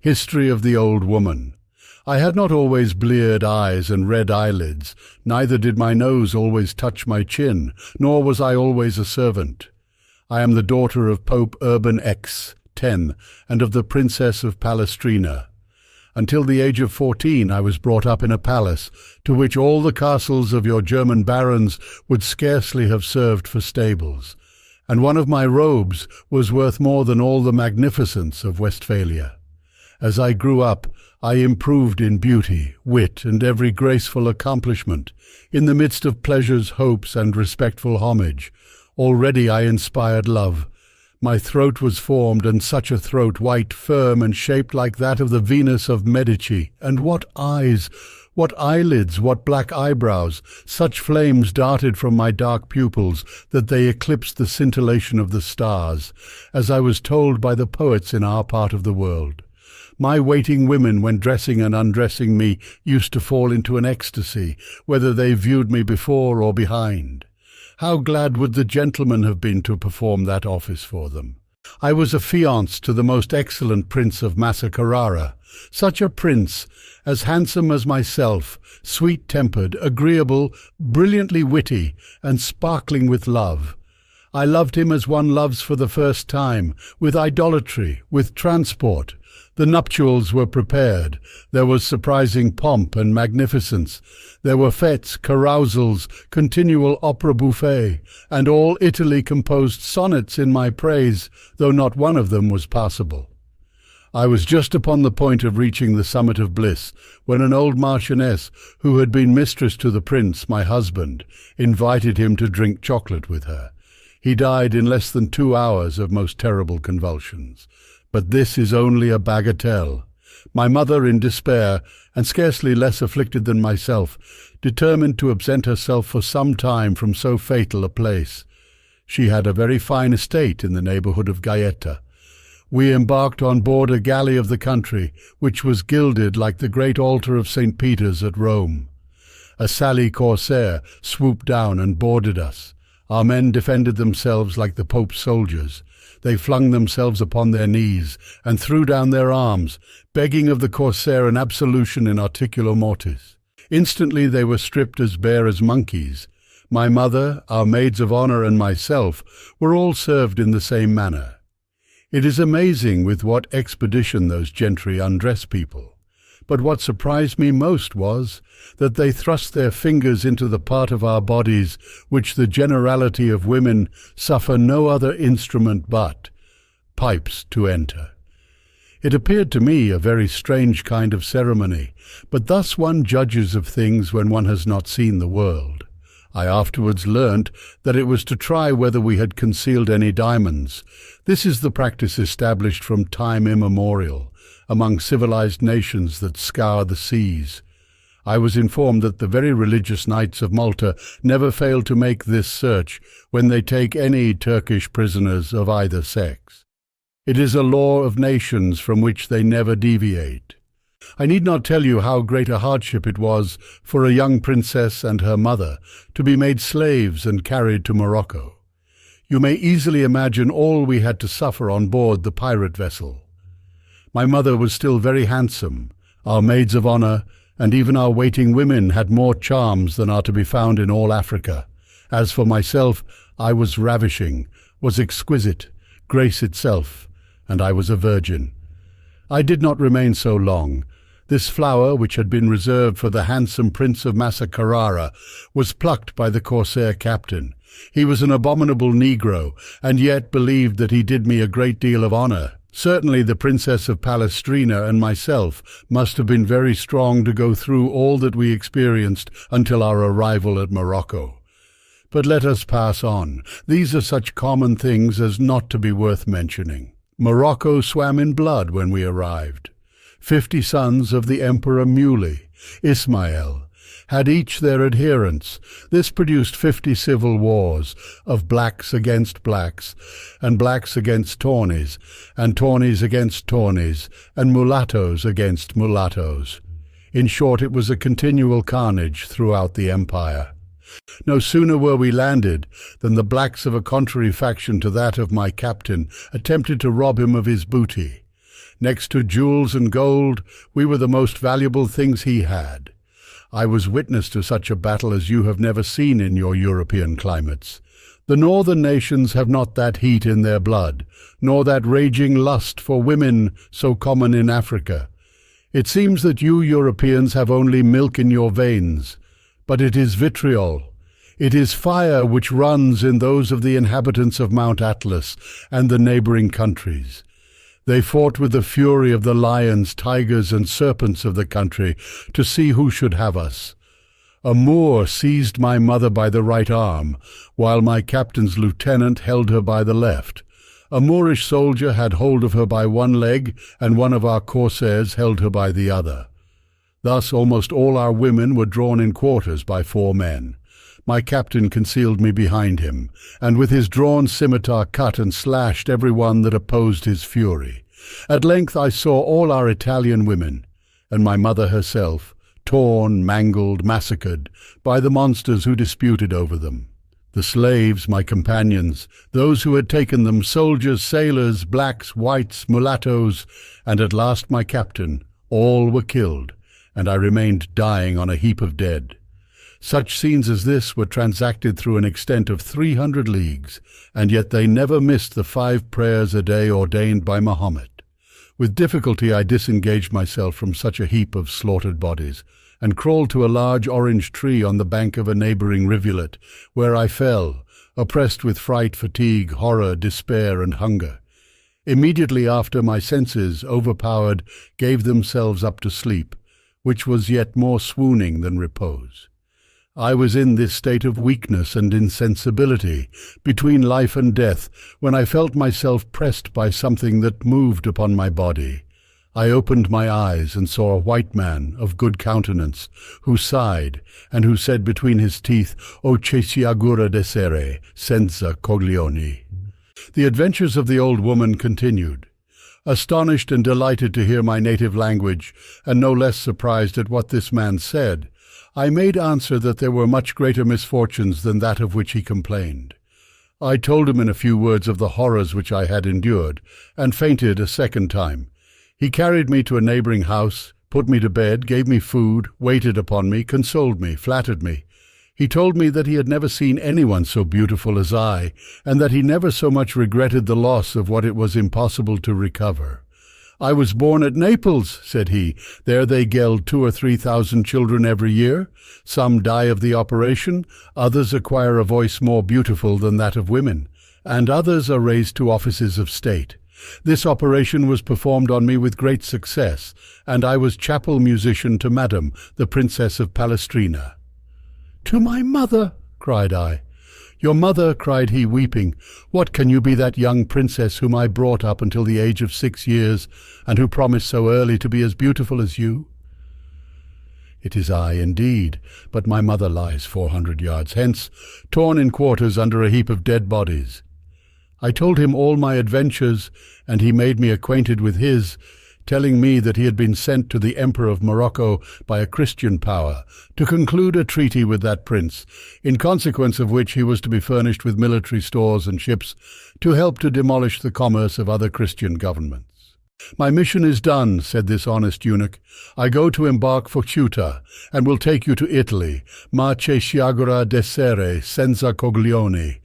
History of the Old Woman. I had not always bleared eyes and red eyelids, neither did my nose always touch my chin, nor was I always a servant. I am the daughter of Pope Urban X, 10, and of the Princess of Palestrina. Until the age of 14 I was brought up in a palace, to which all the castles of your German barons would scarcely have served for stables, and one of my robes was worth more than all the magnificence of Westphalia. As I grew up, I improved in beauty, wit, and every graceful accomplishment. In the midst of pleasures, hopes, and respectful homage, already I inspired love. My throat was formed, and such a throat, white, firm, and shaped like that of the Venus of Medici. And what eyes! What eyelids! What black eyebrows! Such flames darted from my dark pupils that they eclipsed the scintillation of the stars, as I was told by the poets in our part of the world. My waiting women, when dressing and undressing me, used to fall into an ecstasy, whether they viewed me before or behind. How glad would the gentlemen have been to perform that office for them! I was affianced to the most excellent Prince of Massa Carrara, such a prince, as handsome as myself, sweet-tempered, agreeable, brilliantly witty, and sparkling with love. I loved him as one loves for the first time, with idolatry, with transport. The nuptials were prepared. There was surprising pomp and magnificence. There were fêtes, carousals, continual opera bouffe, and all Italy composed sonnets in my praise, though not one of them was passable. I was just upon the point of reaching the summit of bliss, when an old marchioness, who had been mistress to the prince, my husband, invited him to drink chocolate with her. He died in less than 2 hours of most terrible convulsions. But this is only a bagatelle. My mother, in despair, and scarcely less afflicted than myself, determined to absent herself for some time from so fatal a place. She had a very fine estate in the neighbourhood of Gaeta. We embarked on board a galley of the country, which was gilded like the great altar of St. Peter's at Rome. A sally corsair swooped down and boarded us. Our men defended themselves like the Pope's soldiers. They flung themselves upon their knees and threw down their arms, begging of the corsair an absolution in articulo mortis. Instantly they were stripped as bare as monkeys. My mother, our maids of honour, and myself were all served in the same manner. It is amazing with what expedition those gentry undress people. But what surprised me most was that they thrust their fingers into the part of our bodies which the generality of women suffer no other instrument but pipes to enter. It appeared to me a very strange kind of ceremony, but thus one judges of things when one has not seen the world. I afterwards learnt that it was to try whether we had concealed any diamonds. This is the practice established from time immemorial among civilized nations that scour the seas. I was informed that the very religious knights of Malta never fail to make this search when they take any Turkish prisoners of either sex. It is a law of nations from which they never deviate. I need not tell you how great a hardship it was for a young princess and her mother to be made slaves and carried to Morocco. You may easily imagine all we had to suffer on board the pirate vessel. My mother was still very handsome. Our maids of honour and even our waiting women had more charms than are to be found in all Africa. As for myself, I was ravishing, was exquisite, grace itself, and I was a virgin. I did not remain so long. This flower, which had been reserved for the handsome Prince of Massa Carrara, was plucked by the corsair captain. He was an abominable negro, and yet believed that he did me a great deal of honour. Certainly the Princess of Palestrina and myself must have been very strong to go through all that we experienced until our arrival at Morocco. But let us pass on. These are such common things as not to be worth mentioning. Morocco swam in blood when we arrived. 50 sons of the Emperor Muley, Ismail, had each their adherents. This produced 50 civil wars, of blacks against blacks, and blacks against Tawnies, and Tawnies against Tawnies, and mulattoes against mulattoes. In short, it was a continual carnage throughout the empire. No sooner were we landed than the blacks of a contrary faction to that of my captain attempted to rob him of his booty. Next to jewels and gold, we were the most valuable things he had. I was witness to such a battle as you have never seen in your European climates. The northern nations have not that heat in their blood, nor that raging lust for women so common in Africa. It seems that you Europeans have only milk in your veins, but it is vitriol. It is fire which runs in those of the inhabitants of Mount Atlas and the neighboring countries. They fought with the fury of the lions, tigers, and serpents of the country to see who should have us. A Moor seized my mother by the right arm, while my captain's lieutenant held her by the left. A Moorish soldier had hold of her by one leg, and one of our corsairs held her by the other. Thus almost all our women were drawn in quarters by 4 men. My captain concealed me behind him, and with his drawn scimitar cut and slashed every one that opposed his fury. At length I saw all our Italian women, and my mother herself, torn, mangled, massacred, by the monsters who disputed over them. The slaves, my companions, those who had taken them, soldiers, sailors, blacks, whites, mulattoes, and at last my captain, all were killed, and I remained dying on a heap of dead. Such scenes as this were transacted through an extent of 300 leagues, and yet they never missed the 5 prayers a day ordained by Mahomet. With difficulty I disengaged myself from such a heap of slaughtered bodies, and crawled to a large orange tree on the bank of a neighboring rivulet, where I fell, oppressed with fright, fatigue, horror, despair, and hunger. Immediately after, my senses, overpowered, gave themselves up to sleep, which was yet more swooning than repose. I was in this state of weakness and insensibility, between life and death, when I felt myself pressed by something that moved upon my body. I opened my eyes and saw a white man of good countenance, who sighed, and who said between his teeth, "O che si augura d'essere senza coglioni." The adventures of the old woman continued. Astonished and delighted to hear my native language, and no less surprised at what this man said, I made answer that there were much greater misfortunes than that of which he complained. I told him in a few words of the horrors which I had endured, and fainted a second time. He carried me to a neighboring house, put me to bed, gave me food, waited upon me, consoled me, flattered me. He told me that he had never seen anyone so beautiful as I, and that he never so much regretted the loss of what it was impossible to recover. "I was born at Naples," said he. "There they geld 2,000 or 3,000 children every year. Some die of the operation, others acquire a voice more beautiful than that of women, and others are raised to offices of state. This operation was performed on me with great success, and I was chapel musician to Madam, the Princess of Palestrina." "To my mother!" cried I. "Your mother," cried he, weeping. "What can you be that young princess whom I brought up until the age of 6 years, and who promised so early to be as beautiful as you?" "It is I, indeed, but my mother lies 400 yards hence, torn in quarters under a heap of dead bodies." I told him all my adventures, and he made me acquainted with his, telling me that he had been sent to the Emperor of Morocco by a Christian power to conclude a treaty with that prince, in consequence of which he was to be furnished with military stores and ships to help to demolish the commerce of other Christian governments. "My mission is done," said this honest eunuch. "I go to embark for Ceuta, and will take you to Italy. Ma che sciagura d'essere senza coglioni."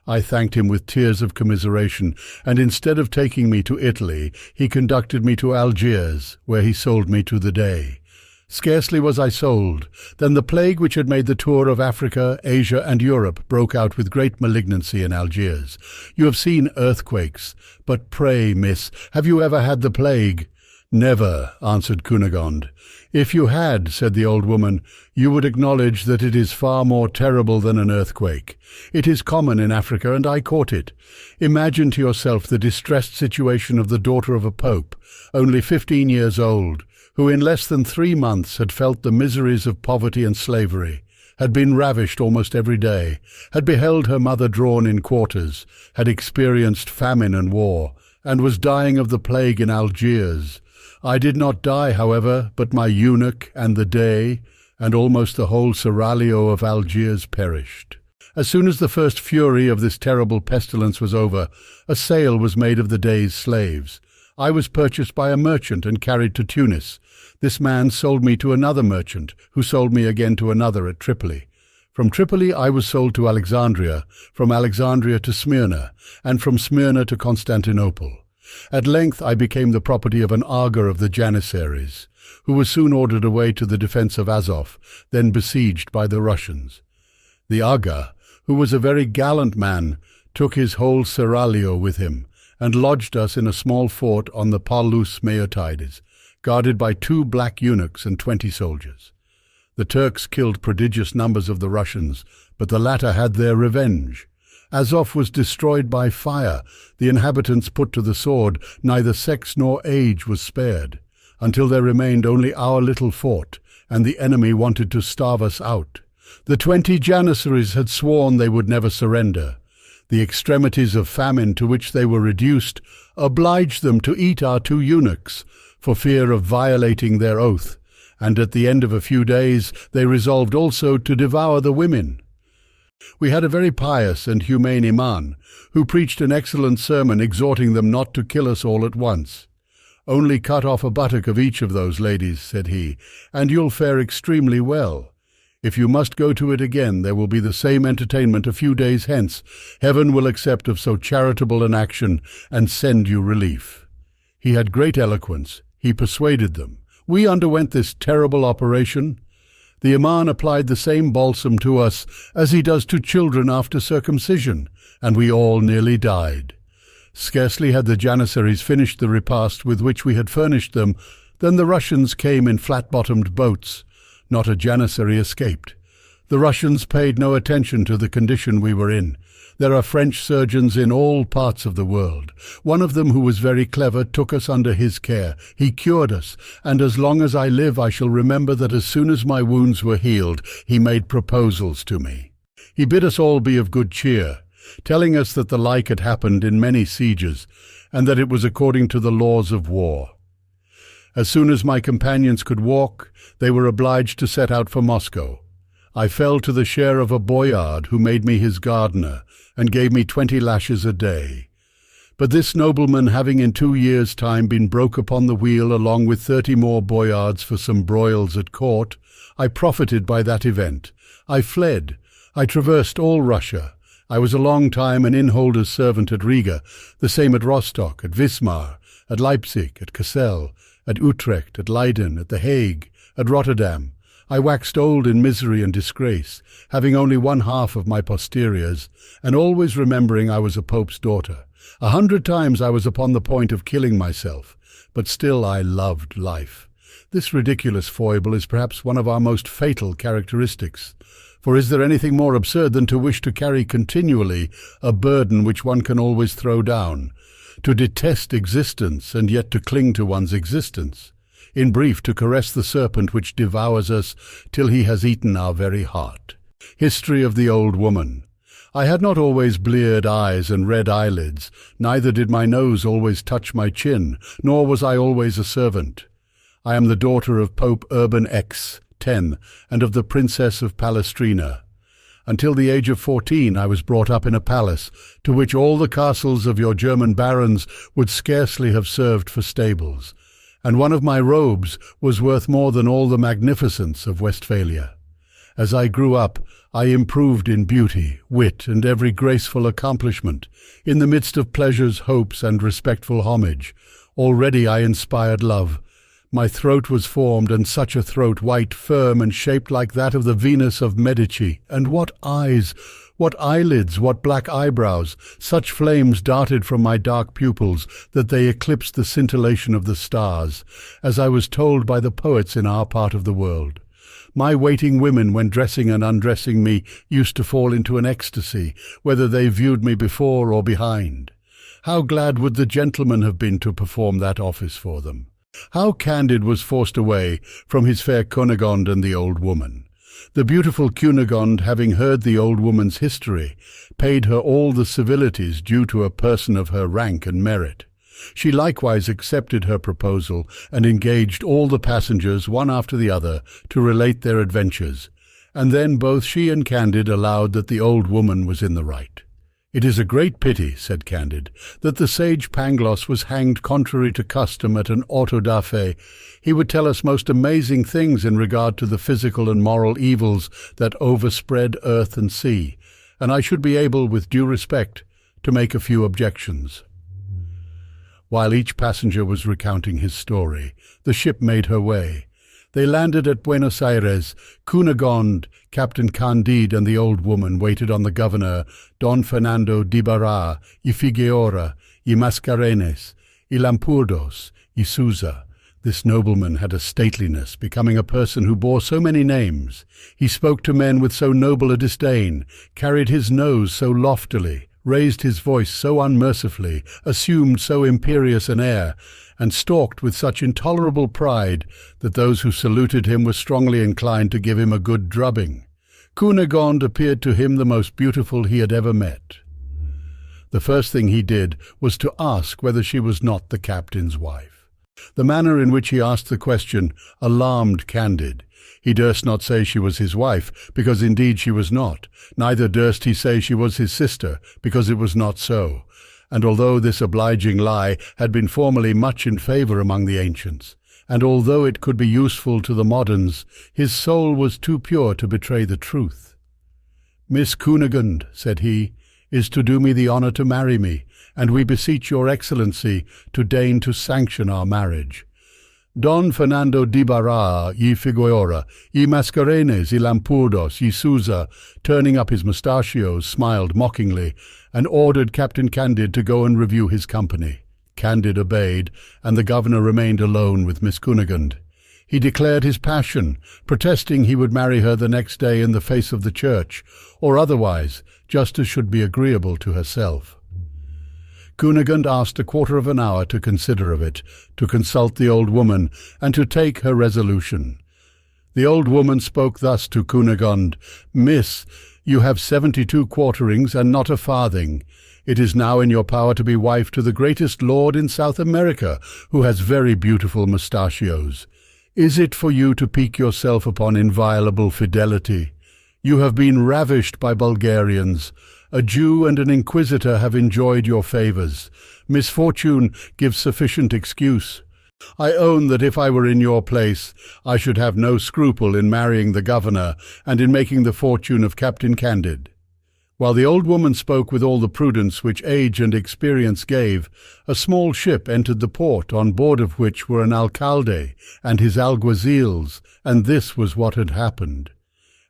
I thanked him with tears of commiseration, and instead of taking me to Italy, he conducted me to Algiers, where he sold me to the Dey. Scarcely was I sold, than the plague which had made the tour of Africa, Asia, and Europe broke out with great malignancy in Algiers. You have seen earthquakes, but pray, miss, have you ever had the plague? "Never," answered Cunegond. "If you had," said the old woman, "you would acknowledge that it is far more terrible than an earthquake. It is common in Africa, and I caught it. Imagine to yourself the distressed situation of the daughter of a pope, only 15 years old, who in less than 3 months had felt the miseries of poverty and slavery, had been ravished almost every day, had beheld her mother drawn in quarters, had experienced famine and war, and was dying of the plague in Algiers. I did not die, however, but my eunuch and the Dey, and almost the whole seraglio of Algiers perished. As soon as the first fury of this terrible pestilence was over, a sale was made of the Dey's slaves. I was purchased by a merchant and carried to Tunis. This man sold me to another merchant, who sold me again to another at Tripoli. From Tripoli I was sold to Alexandria, from Alexandria to Smyrna, and from Smyrna to Constantinople. At length I became the property of an Aga of the Janissaries, who was soon ordered away to the defense of Azov, then besieged by the Russians. The Aga, who was a very gallant man, took his whole seraglio with him, and lodged us in a small fort on the Palus Meotides, guarded by 2 black eunuchs and 20 soldiers. The Turks killed prodigious numbers of the Russians, but the latter had their revenge. Azov was destroyed by fire, the inhabitants put to the sword, neither sex nor age was spared, until there remained only our little fort, and the enemy wanted to starve us out. The 20 Janissaries had sworn they would never surrender. The extremities of famine to which they were reduced obliged them to eat our 2 eunuchs, for fear of violating their oath, and at the end of a few days they resolved also to devour the women. We had a very pious and humane imam, who preached an excellent sermon exhorting them not to kill us all at once. "Only cut off a buttock of each of those ladies," said he, "and you'll fare extremely well. If you must go to it again, there will be the same entertainment a few days hence. Heaven will accept of so charitable an action and send you relief." He had great eloquence. He persuaded them. We underwent this terrible operation. The Imam applied the same balsam to us as he does to children after circumcision, and we all nearly died. Scarcely had the Janissaries finished the repast with which we had furnished them, than the Russians came in flat-bottomed boats. Not a Janissary escaped. The Russians paid no attention to the condition we were in. There are French surgeons in all parts of the world. One of them, who was very clever, took us under his care. He cured us, and as long as I live I shall remember that as soon as my wounds were healed, he made proposals to me. He bid us all be of good cheer, telling us that the like had happened in many sieges, and that it was according to the laws of war. As soon as my companions could walk, they were obliged to set out for Moscow. I fell to the share of a boyard who made me his gardener, and gave me 20 lashes a day. But this nobleman, having in 2 years' time been broke upon the wheel along with 30 more boyards for some broils at court, I profited by that event. I fled. I traversed all Russia. I was a long time an innholder's servant at Riga, the same at Rostock, at Wismar, at Leipzig, at Cassel, at Utrecht, at Leiden, at The Hague, at Rotterdam. I waxed old in misery and disgrace, having only 1/2 of my posteriors, and always remembering I was a pope's daughter. 100 times I was upon the point of killing myself, but still I loved life. This ridiculous foible is perhaps one of our most fatal characteristics. For is there anything more absurd than to wish to carry continually a burden which one can always throw down, to detest existence and yet to cling to one's existence? In brief, to caress the serpent which devours us till he has eaten our very heart. History of the Old Woman. I had not always bleared eyes and red eyelids, neither did my nose always touch my chin, nor was I always a servant. I am the daughter of Pope Urban X, 10, and of the Princess of Palestrina. Until the age of 14 I was brought up in a palace, to which all the castles of your German barons would scarcely have served for stables, and one of my robes was worth more than all the magnificence of Westphalia. As I grew up, I improved in beauty, wit, and every graceful accomplishment, in the midst of pleasures, hopes, and respectful homage. Already I inspired love. My throat was formed, and such a throat, white, firm, and shaped like that of the Venus of Medici. And what eyes! What eyelids, what black eyebrows! Such flames darted from my dark pupils that they eclipsed the scintillation of the stars, as I was told by the poets in our part of the world. My waiting women, when dressing and undressing me, used to fall into an ecstasy, whether they viewed me before or behind. How glad would the gentleman have been to perform that office for them! How Candide was forced away from his fair Cunegond and the old woman! The beautiful Cunegond, having heard the old woman's history, paid her all the civilities due to a person of her rank and merit. She likewise accepted her proposal, and engaged all the passengers, one after the other, to relate their adventures, and then both she and Candide allowed that the old woman was in the right. "It is a great pity," said Candide, "that the sage Pangloss was hanged contrary to custom at an auto da fe. He would tell us most amazing things in regard to the physical and moral evils that overspread earth and sea, and I should be able, with due respect, to make a few objections." While each passenger was recounting his story, the ship made her way. They landed at Buenos Aires. Cunegonde, Captain Candide, and the old woman waited on the governor, Don Fernando d'Ibarra, y Figueora, y Mascarenes, y Lampurdos, y Souza. This nobleman had a stateliness, becoming a person who bore so many names. He spoke to men with so noble a disdain, carried his nose so loftily, raised his voice so unmercifully, assumed so imperious an air, and stalked with such intolerable pride that those who saluted him were strongly inclined to give him a good drubbing. Cunegonde appeared to him the most beautiful he had ever met. The first thing he did was to ask whether she was not the captain's wife. The manner in which he asked the question alarmed Candide. He durst not say she was his wife, because indeed she was not, neither durst he say she was his sister, because it was not so. And although this obliging lie had been formerly much in favour among the ancients, and although it could be useful to the moderns, his soul was too pure to betray the truth. "Miss Cunegonde," said he, "is to do me the honour to marry me, and we beseech your excellency to deign to sanction our marriage." Don Fernando d'Ibarra, y Figueora, y Mascarenes, y Lampurdos, y Souza, turning up his mustachios, smiled mockingly, and ordered Captain Candide to go and review his company. Candide obeyed, and the governor remained alone with Miss Cunegonde. He declared his passion, protesting he would marry her the next day in the face of the church, or otherwise, just as should be agreeable to herself. Cunegonde asked a quarter of an hour to consider of it, to consult the old woman, and to take her resolution. The old woman spoke thus to Cunegonde: "Miss, you have 72 quarterings and not a farthing. It is now in your power to be wife to the greatest lord in South America, who has very beautiful mustachios. Is it for you to pique yourself upon inviolable fidelity? You have been ravished by Bulgarians. A Jew and an inquisitor have enjoyed your favours. Misfortune gives sufficient excuse. I own that if I were in your place, I should have no scruple in marrying the governor and in making the fortune of Captain Candide." While the old woman spoke with all the prudence which age and experience gave, a small ship entered the port, on board of which were an alcalde and his alguazils, and this was what had happened.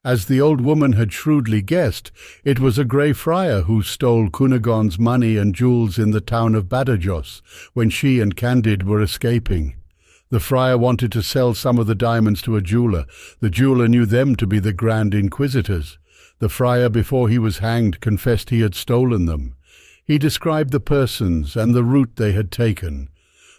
As the old woman had shrewdly guessed, it was a grey friar who stole Cunegonde's money and jewels in the town of Badajoz, when she and Candide were escaping. The friar wanted to sell some of the diamonds to a jeweller. The jeweller knew them to be the Grand Inquisitors. The friar, before he was hanged, confessed he had stolen them. He described the persons and the route they had taken.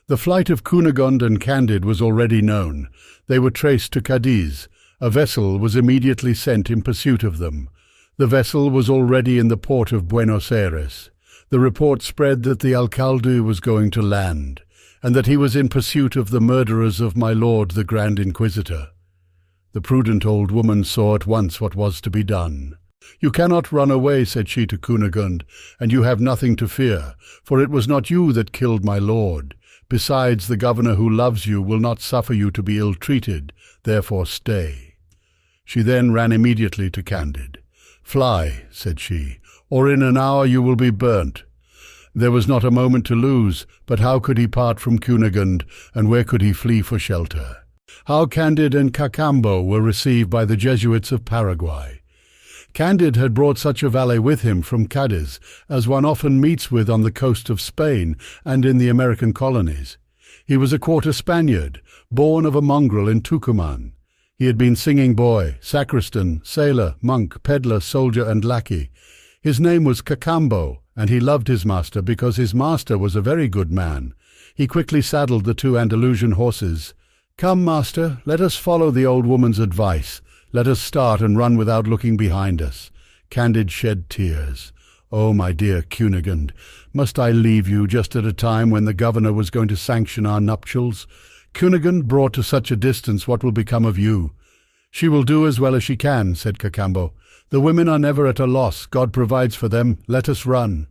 The flight of Cunegonde and Candide was already known. They were traced to Cadiz. A vessel was immediately sent in pursuit of them. The vessel was already in the port of Buenos Aires. The report spread that the alcalde was going to land, and that he was in pursuit of the murderers of my lord the Grand Inquisitor. The prudent old woman saw at once what was to be done. "You cannot run away," said she to Cunegonde, "and you have nothing to fear, for it was not you that killed my lord. Besides, the governor who loves you will not suffer you to be ill-treated, therefore stay." She then ran immediately to Candide. "Fly," said she, "or in an hour you will be burnt." There was not a moment to lose, but how could he part from Cunegonde, and where could he flee for shelter? How Candide and CACAMBO were received by the Jesuits of Paraguay. Candide had brought such a valet with him from Cadiz as one often meets with on the coast of Spain and in the American colonies. He was a quarter Spaniard, born of a mongrel in Tucuman. He had been singing boy, sacristan, sailor, monk, peddler, soldier, and lackey. His name was CACAMBO, and he loved his master because his master was a very good man. He quickly saddled the 2 Andalusian horses. "Come, master, let us follow the old woman's advice. Let us start and run without looking behind us." Candide shed tears. "Oh, my dear Cunegonde, must I leave you just at a time when the governor was going to sanction our nuptials? Cunegonde, brought to such a distance, what will become of you?" "She will do as well as she can," said Cacambo. "The women are never at a loss. God provides for them. Let us run."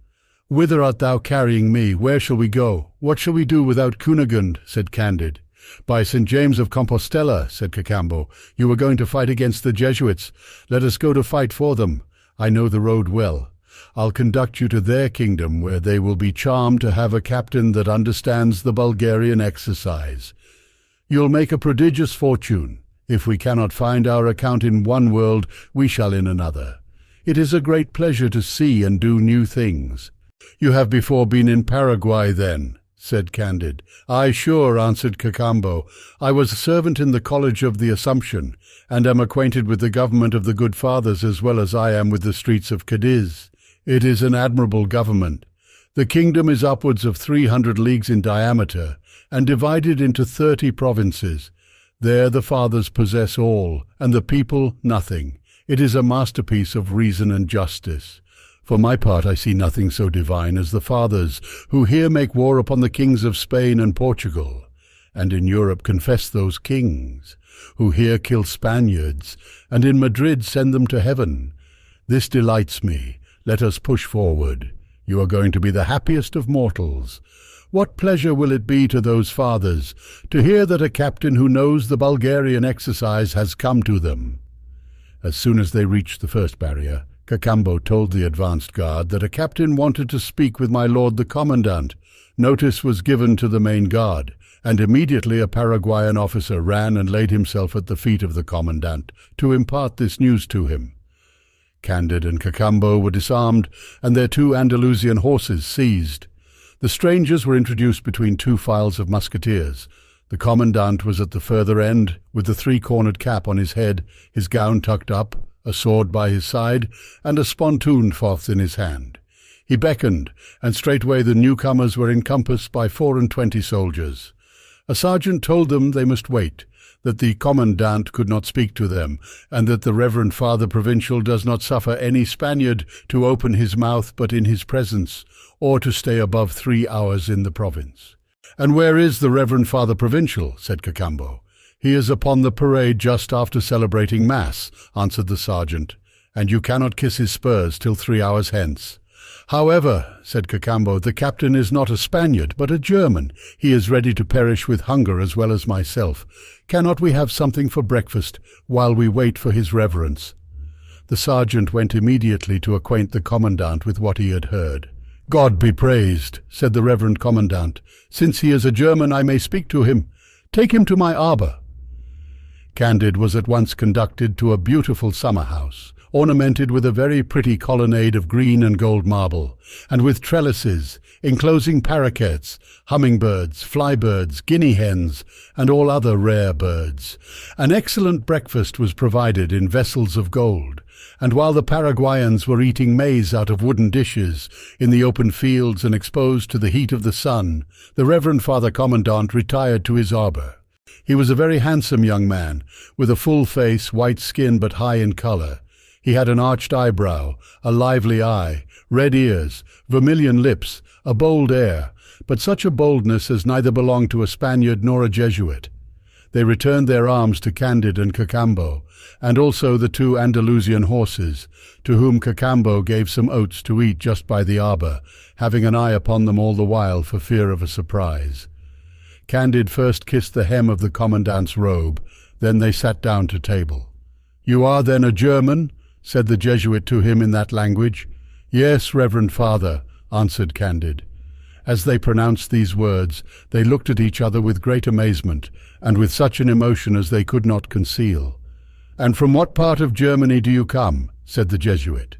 "Whither art thou carrying me? Where shall we go? What shall we do without Cunegond?" said Candide. "By St. James of Compostela," said Cacambo, "you were going to fight against the Jesuits. Let us go to fight for them. I know the road well. I'll conduct you to their kingdom, where they will be charmed to have a captain that understands the Bulgarian exercise. You'll make a prodigious fortune. If we cannot find our account in one world, we shall in another. It is a great pleasure to see and do new things." "You have before been in Paraguay, then?" said Candide. "Aye, sure," answered Cacambo. "I was a servant in the College of the Assumption, and am acquainted with the government of the good fathers as well as I am with the streets of Cadiz. It is an admirable government. The kingdom is upwards of 300 leagues in diameter, and divided into 30 provinces. There the fathers possess all, and the people nothing. It is a masterpiece of reason and justice. For my part, I see nothing so divine as the fathers, who here make war upon the kings of Spain and Portugal, and in Europe confess those kings, who here kill Spaniards, and in Madrid send them to heaven. This delights me. Let us push forward. You are going to be the happiest of mortals. What pleasure will it be to those fathers to hear that a captain who knows the Bulgarian exercise has come to them." As soon as they reached the first barrier, Cacambo told the advanced guard that a captain wanted to speak with my lord the commandant. Notice was given to the main guard, and immediately a Paraguayan officer ran and laid himself at the feet of the commandant to impart this news to him. Candide and Cacambo were disarmed, and their 2 Andalusian horses seized. The strangers were introduced between 2 files of musketeers. The commandant was at the further end, with the 3-cornered cap on his head, his gown tucked up, a sword by his side, and a spontoon foth in his hand. He beckoned, and straightway the newcomers were encompassed by 24 soldiers. A sergeant told them they must wait, that the commandant could not speak to them, and that the Reverend Father Provincial does not suffer any Spaniard to open his mouth but in his presence, or to stay above 3 hours in the province. "And where is the Reverend Father Provincial?" said Cacambo. "He is upon the parade just after celebrating Mass," answered the sergeant, "and you cannot kiss his spurs till 3 hours hence." "However," said Cacambo, "the captain is not a Spaniard, but a German. He is ready to perish with hunger as well as myself. Cannot we have something for breakfast while we wait for his reverence?" The sergeant went immediately to acquaint the commandant with what he had heard. "God be praised," said the reverend commandant. "Since he is a German, I may speak to him. Take him to my arbour." Candide was at once conducted to a beautiful summer house, ornamented with a very pretty colonnade of green and gold marble, and with trellises, enclosing paroquets, hummingbirds, flybirds, guinea hens, and all other rare birds. An excellent breakfast was provided in vessels of gold, and while the Paraguayans were eating maize out of wooden dishes, in the open fields and exposed to the heat of the sun, the Reverend Father Commandant retired to his arbour. He was a very handsome young man, with a full face, white skin but high in colour. He had an arched eyebrow, a lively eye, red ears, vermilion lips, a bold air, but such a boldness as neither belonged to a Spaniard nor a Jesuit. They returned their arms to Candide and Cacambo, and also the 2 Andalusian horses, to whom Cacambo gave some oats to eat just by the arbour, having an eye upon them all the while for fear of a surprise. Candide first kissed the hem of the commandant's robe, then they sat down to table. "You are then a German?" said the Jesuit to him in that language. "Yes, Reverend Father," answered Candide. As they pronounced these words, they looked at each other with great amazement, and with such an emotion as they could not conceal. "And from what part of Germany do you come?" said the Jesuit.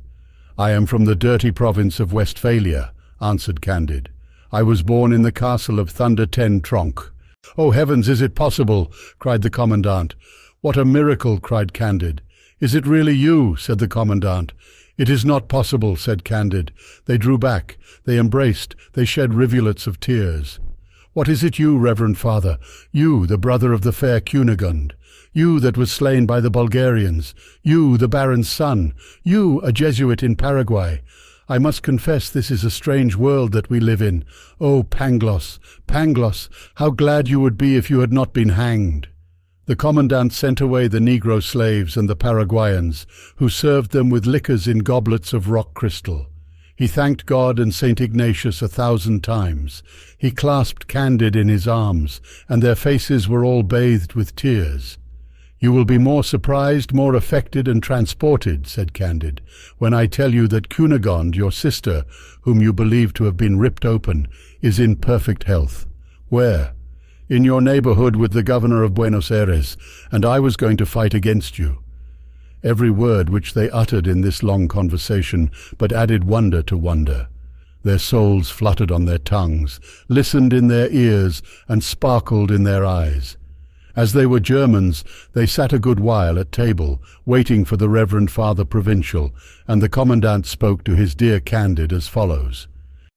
"I am from the dirty province of Westphalia," answered Candide. "I was born in the castle of Thunder-ten-Tronckh." "Oh heavens, is it possible?" cried the commandant. "What a miracle!" cried Candide. "Is it really you?" said the commandant. "It is not possible," said Candide. They drew back, they embraced, they shed rivulets of tears. "What is it you, Reverend Father? You, the brother of the fair Cunegond? You that was slain by the Bulgarians? You, the Baron's son? You, a Jesuit in Paraguay? I must confess this is a strange world that we live in. Oh, Pangloss, Pangloss, how glad you would be if you had not been hanged." The commandant sent away the Negro slaves and the Paraguayans, who served them with liquors in goblets of rock crystal. He thanked God and St. Ignatius 1,000 times. He clasped Candide in his arms, and their faces were all bathed with tears. "You will be more surprised, more affected and transported," said Candide, "when I tell you that Cunegonde, your sister, whom you believe to have been ripped open, is in perfect health." "Where?" "In your neighborhood with the governor of Buenos Aires, and I was going to fight against you." Every word which they uttered in this long conversation but added wonder to wonder. Their souls fluttered on their tongues, listened in their ears, and sparkled in their eyes. As they were Germans, they sat a good while at table, waiting for the Reverend Father Provincial, and the Commandant spoke to his dear Candide as follows.